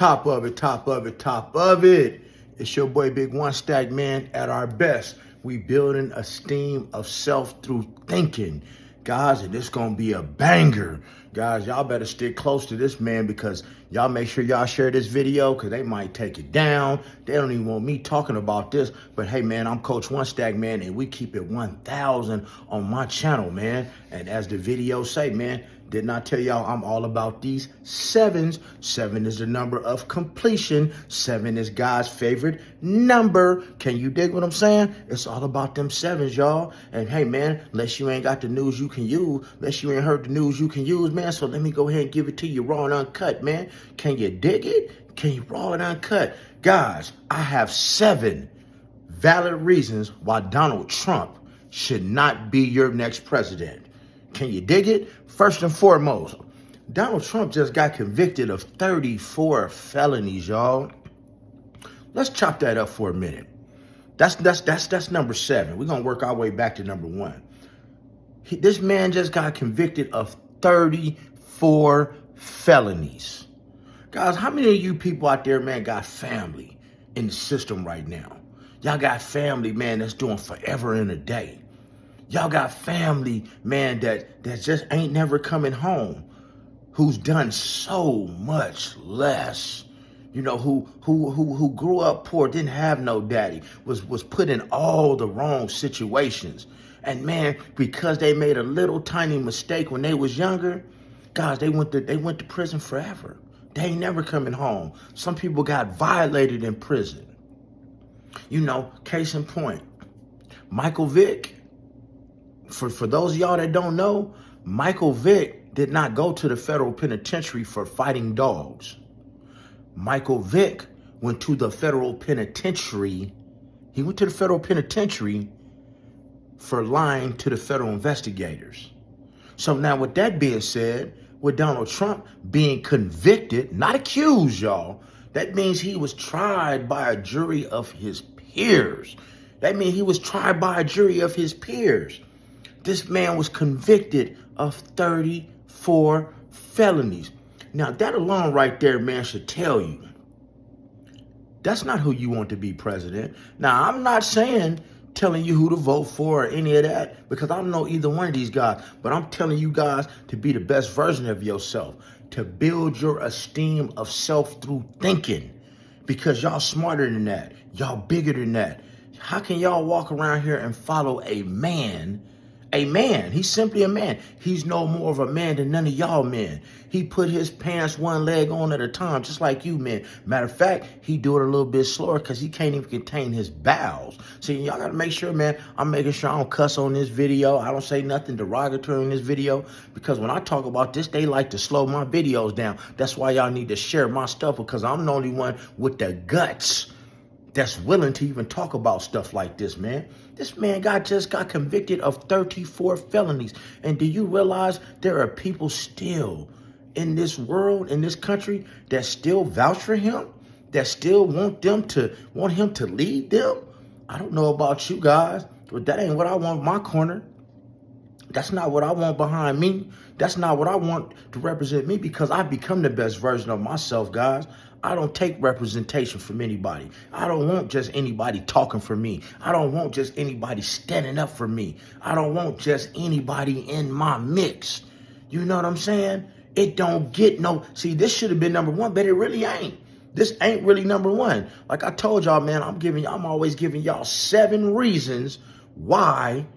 Top of it, top of it, top of it. It's your boy Big One Stack, man. At our best, we building esteem of self through thinking. Guys, and this gonna be a banger. Guys, y'all better stick close to this, man, because y'all make sure y'all share this video because they might take it down. They don't even want me talking about this. But hey, man, I'm Coach One Stack, man, and we keep it 1,000 on my channel, man. And as the video say, man, didn't I tell y'all I'm all about these sevens? 7 is the number of completion. 7 is God's favorite number. Can you dig what I'm saying? It's all about them sevens, y'all. And hey, man, unless you ain't got the news you can use, unless you ain't heard the news you can use, man, so let me go ahead and give it to you raw and uncut, man. Can you dig it? Can you raw and uncut? Guys, I have 7 valid reasons why Donald Trump should not be your next president. Can you dig it? First and foremost, Donald Trump just got convicted of 34 felonies, y'all. Let's chop that up for a minute. That's number 7. We're gonna work our way back to number 1. This man just got convicted of 34 felonies. Guys, how many of you people out there, man, got family in the system right now? Y'all got family, man, that's doing forever and a day. Y'all got family, man, that just ain't never coming home, who's done so much less, you know, who grew up poor, didn't have no daddy, was put in all the wrong situations. And man, because they made a little tiny mistake when they was younger, guys, they went to prison forever. They ain't never coming home. Some people got violated in prison. You know, case in point, Michael Vick. For those of y'all that don't know, Michael Vick did not go to the federal penitentiary for fighting dogs. Michael Vick went to the federal penitentiary. He went to the federal penitentiary for lying to the federal investigators. So now with that being said, with Donald Trump being convicted, not accused, y'all, that means he was tried by a jury of his peers. That means he was tried by a jury of his peers. This man was convicted of 34 felonies. Now, that alone right there, man, should tell you that's not who you want to be president. Now, I'm not telling you who to vote for or any of that, because I don't know either one of these guys, but I'm telling you guys to be the best version of yourself, to build your esteem of self through thinking, because y'all smarter than that. Y'all bigger than that. How can y'all walk around here and follow a man? A man, he's simply a man. He's no more of a man than none of y'all men. He put his pants one leg on at a time, just like you men. Matter of fact, he do it a little bit slower because he can't even contain his bowels. See, y'all got to make sure, man, I'm making sure I don't cuss on this video. I don't say nothing derogatory in this video, because when I talk about this, they like to slow my videos down. That's why y'all need to share my stuff, because I'm the only one with the guts that's willing to even talk about stuff like this, man. This man just got convicted of 34 felonies. And do you realize there are people still in this world, in this country, that still vouch for him, that still want him to lead them? I don't know about you guys, but that ain't what I want in my corner. That's not what I want behind me. That's not what I want to represent me, because I've become the best version of myself, guys. I don't take representation from anybody. I don't want just anybody talking for me. I don't want just anybody standing up for me. I don't want just anybody in my mix. You know what I'm saying? It don't get no, see, this should have been number 1, but it really ain't. This ain't really number 1. Like I told y'all, man, I'm always giving y'all 7 reasons why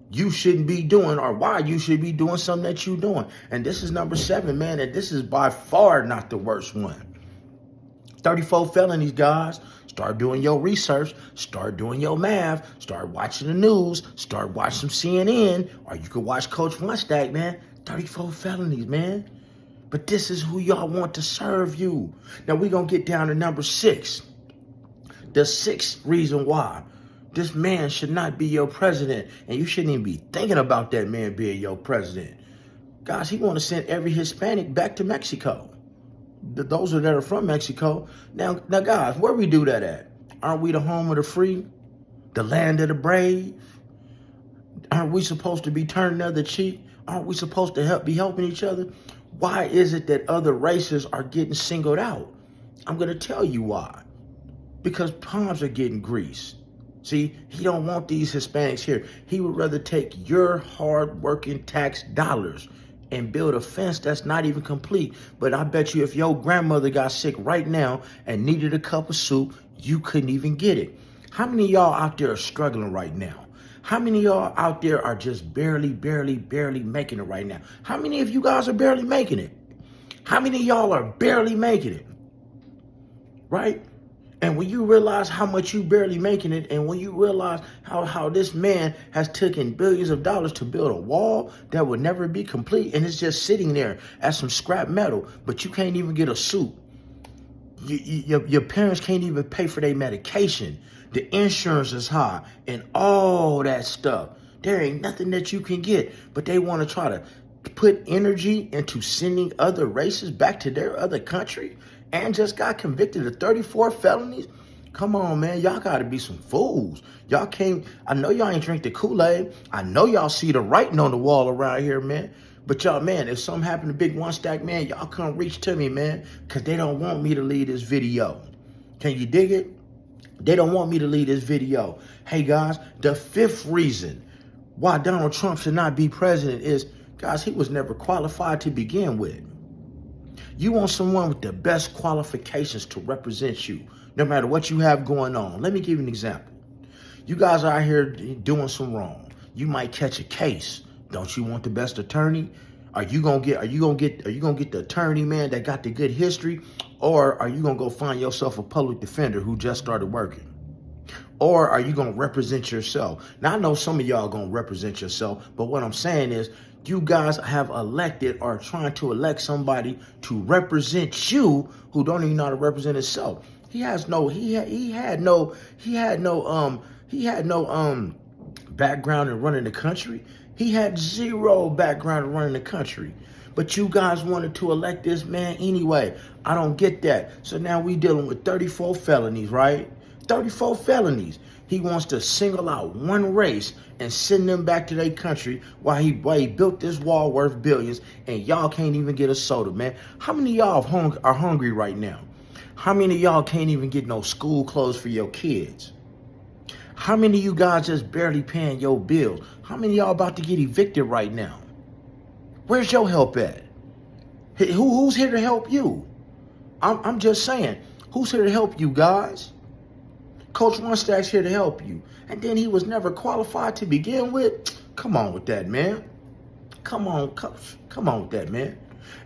you shouldn't be doing, or why you should be doing something that you're doing. And this is number 7, man, and this is by far not the worst one. 34 felonies, guys. Start doing your research. Start doing your math. Start watching the news. Start watching some CNN. Or you could watch Coach One Stack, man. 34 felonies, man. But this is who y'all want to serve you. Now, we're going to get down to number 6. The 6th reason why this man should not be your president. And you shouldn't even be thinking about that man being your president. Guys, he want to send every Hispanic back to Mexico. Those that are from Mexico. Now, guys, where we do that at? Aren't we the home of the free? The land of the brave? Aren't we supposed to be turning the other cheek? Aren't we supposed to be helping each other? Why is it that other races are getting singled out? I'm going to tell you why. Because palms are getting greased. See, he don't want these Hispanics here. He would rather take your hard-working tax dollars and build a fence that's not even complete. But I bet you if your grandmother got sick right now and needed a cup of soup, you couldn't even get it. How many of y'all out there are struggling right now? How many of y'all out there are just barely making it right now? How many of you guys are barely making it? How many of y'all are barely making it? Right? And when you realize how much you barely making it, and when you realize how this man has taken billions of dollars to build a wall that would never be complete, and it's just sitting there as some scrap metal, but you can't even get a suit. Your parents can't even pay for their medication. The insurance is high and all that stuff. There ain't nothing that you can get, but they want to try to put energy into sending other races back to their other country and just got convicted of 34 felonies. Come on, man. Y'all got to be some fools. Y'all can't, I know y'all ain't drink the Kool-Aid. I know y'all see the writing on the wall around here, man. But y'all, man, if something happened to Big One Stack, man, y'all come reach to me, man, because they don't want me to leave this video. Can you dig it? They don't want me to leave this video. Hey, guys, the fifth reason why Donald Trump should not be president is, guys, he was never qualified to begin with. You want someone with the best qualifications to represent you, no matter what you have going on. Let me give you an example. You guys are out here doing some wrong. You might catch a case. Don't you want the best attorney? Are you gonna get the attorney, man, that got the good history? Or are you gonna go find yourself a public defender who just started working? Or are you gonna represent yourself? Now I know some of y'all gonna represent yourself, but what I'm saying is you guys have elected or trying to elect somebody to represent you who don't even know how to represent himself. He had no background in running the country. He had zero background in running the country. But you guys wanted to elect this man anyway. I don't get that. So now we dealing with 34 felonies, right? 34 felonies. He wants to single out one race and send them back to their country while he built this wall worth billions, and y'all can't even get a soda, man. How many of y'all are hungry right now? How many of y'all can't even get no school clothes for your kids? How many of you guys just barely paying your bills? How many of y'all about to get evicted right now? Where's your help at? Who's here to help you? I'm just saying, who's here to help you guys? Coach One Stack's here to help you. And then he was never qualified to begin with. Come on with that, man. Come on with that, man.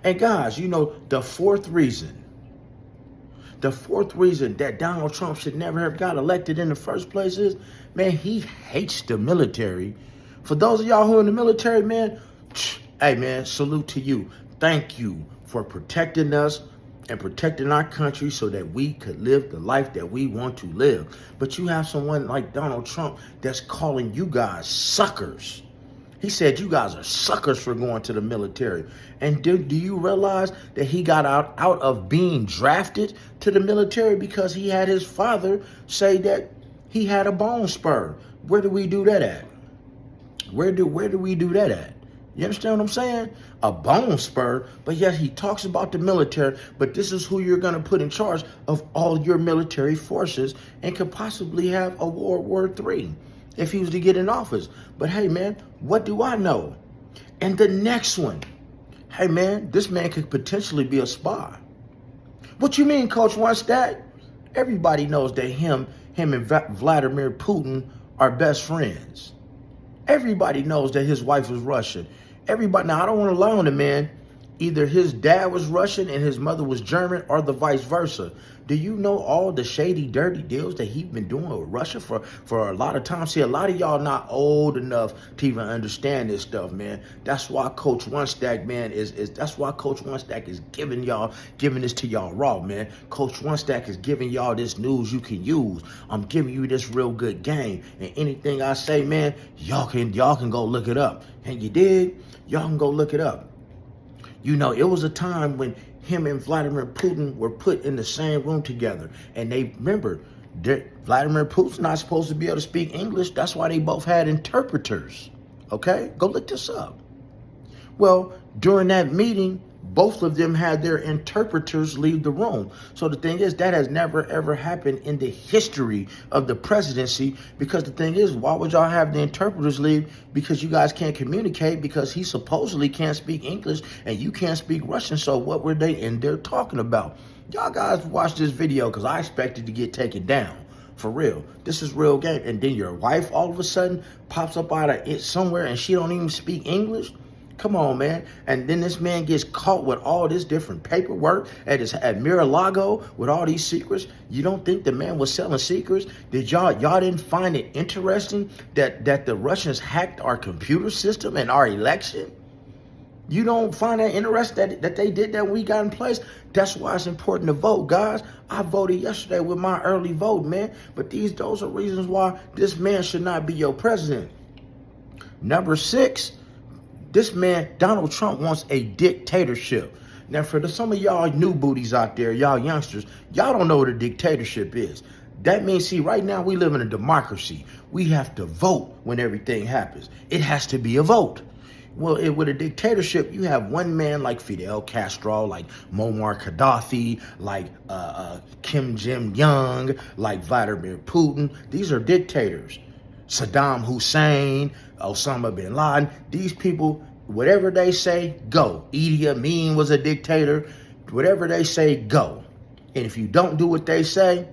And guys, you know, the fourth reason that Donald Trump should never have got elected in the first place is, man, he hates the military. For those of y'all who are in the military, man, hey, man, salute to you. Thank you for protecting us and protecting our country so that we could live the life that we want to live. But you have someone like Donald Trump that's calling you guys suckers. He said you guys are suckers for going to the military. And do you realize that he got out of being drafted to the military because he had his father say that he had a bone spur? Where do we do that at? Where do we do that at? You understand what I'm saying? A bone spur, but yet he talks about the military, but this is who you're going to put in charge of all your military forces and could possibly have a World War III if he was to get in office. But hey, man, what do I know? And the next one, hey, man, this man could potentially be a spy. What you mean, Coach One Stack? Everybody knows that him and Vladimir Putin are best friends. Everybody knows that his wife was Russian. Everybody, now I don't want to lie on the man. Either his dad was Russian and his mother was German, or the vice versa. Do you know all the shady, dirty deals that he's been doing with Russia for a lot of time? See, a lot of y'all not old enough to even understand this stuff, man. That's why Coach One Stack, man, that's why Coach One Stack is giving this to y'all raw, man. Coach One Stack is giving y'all this news you can use. I'm giving you this real good game. And anything I say, man, y'all can go look it up. And you dig? Y'all can go look it up. You know, it was a time when him and Vladimir Putin were put in the same room together. And they, remember, Vladimir Putin's not supposed to be able to speak English. That's why they both had interpreters. Okay? Go look this up. Well, during that meeting, both of them had their interpreters leave the room. So the thing is, that has never ever happened in the history of the presidency, because the thing is, why would y'all have the interpreters leave? Because you guys can't communicate, because he supposedly can't speak English and you can't speak Russian. So what were they in there talking about? Y'all guys watch this video, because I expected to get taken down. For real. This is real game. And then your wife all of a sudden pops up out of it somewhere and she don't even speak English? Come on, man. And then this man gets caught with all this different paperwork at Mar-a-Lago with all these secrets. You don't think the man was selling secrets? Did y'all didn't find it interesting that the Russians hacked our computer system and our election? You don't find that interesting that they did that when we got in place? That's why it's important to vote, guys. I voted yesterday with my early vote, man. But those are reasons why this man should not be your president. Number 6, this man, Donald Trump, wants a dictatorship. Now, for some of y'all new booties out there, y'all youngsters, y'all don't know what a dictatorship is. That means, see, right now we live in a democracy. We have to vote when everything happens. It has to be a vote. Well, with a dictatorship, you have one man like Fidel Castro, like Muammar Gaddafi, like Kim Jong-un, like Vladimir Putin. These are dictators. Saddam Hussein, Osama bin Laden. These people, whatever they say, go. Idi Amin was a dictator. Whatever they say, go. And if you don't do what they say,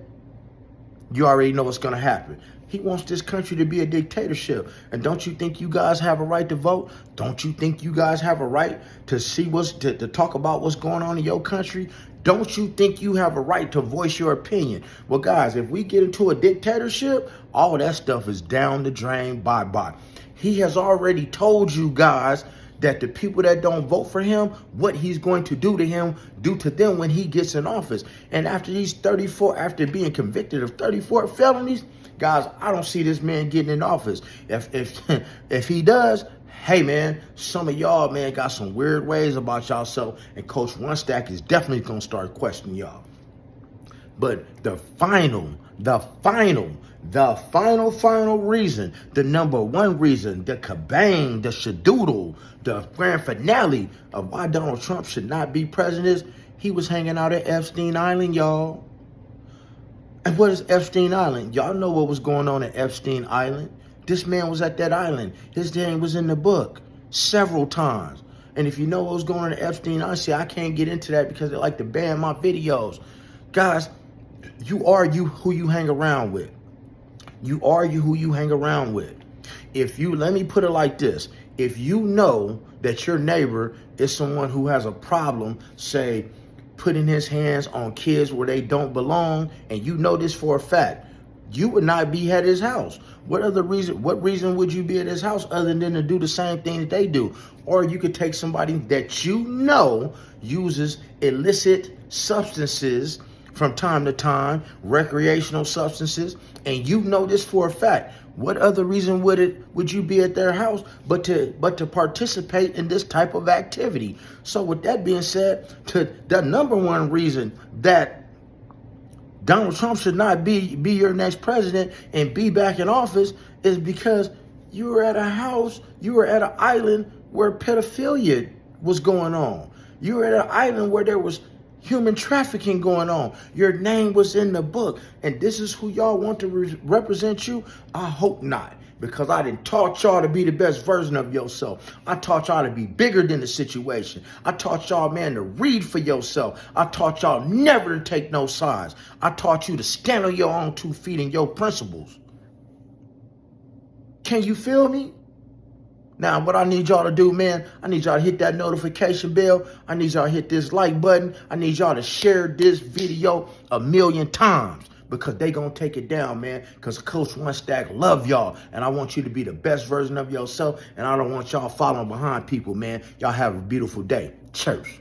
you already know what's going to happen. He wants this country to be a dictatorship. And don't you think you guys have a right to vote? Don't you think you guys have a right to see to talk about what's going on in your country? Don't you think you have a right to voice your opinion? Well, guys, if we get into a dictatorship, all that stuff is down the drain. Bye-bye. He has already told you guys that the people that don't vote for him, what he's going to do to them when he gets in office. And after being convicted of 34 felonies, guys, I don't see this man getting in office. If he does, hey man, some of y'all, man, got some weird ways about y'allself, and Coach Runstack is definitely gonna start questioning y'all. But the final reason, the number one reason, the kabang, the shadoodle, the grand finale of why Donald Trump should not be president is he was hanging out at Epstein Island, y'all. And what is Epstein Island? Y'all know what was going on at Epstein Island. This man was at that island. His name was in the book several times. And if you know what was going on at Epstein Island, see, I can't get into that because they like to ban my videos. Guys, you are who you hang around with. You are who you hang around with. Let me put it like this. If you know that your neighbor is someone who has a problem, say, putting his hands on kids where they don't belong, and you know this for a fact, you would not be at his house. What reason would you be at his house other than to do the same thing that they do? Or you could take somebody that you know uses illicit substances from time to time, recreational substances, and you know this for a fact. What other reason would you be at their house but to participate in this type of activity? So with that being said, the number one reason that Donald Trump should not be your next president and be back in office is because you were at a house, you were at an island where pedophilia was going on. You were at an island where there was human trafficking going on. Your name was in the book. And this is who y'all want to represent you? I hope not. Because I done taught y'all to be the best version of yourself. I taught y'all to be bigger than the situation. I taught y'all, man, to read for yourself. I taught y'all never to take no sides. I taught you to stand on your own 2 feet and your principles. Can you feel me? Now, what I need y'all to do, man, I need y'all to hit that notification bell. I need y'all to hit this like button. I need y'all to share this video 1,000,000 times because they gonna take it down, man, because Coach Runstack love y'all, and I want you to be the best version of yourself, and I don't want y'all following behind people, man. Y'all have a beautiful day. Church.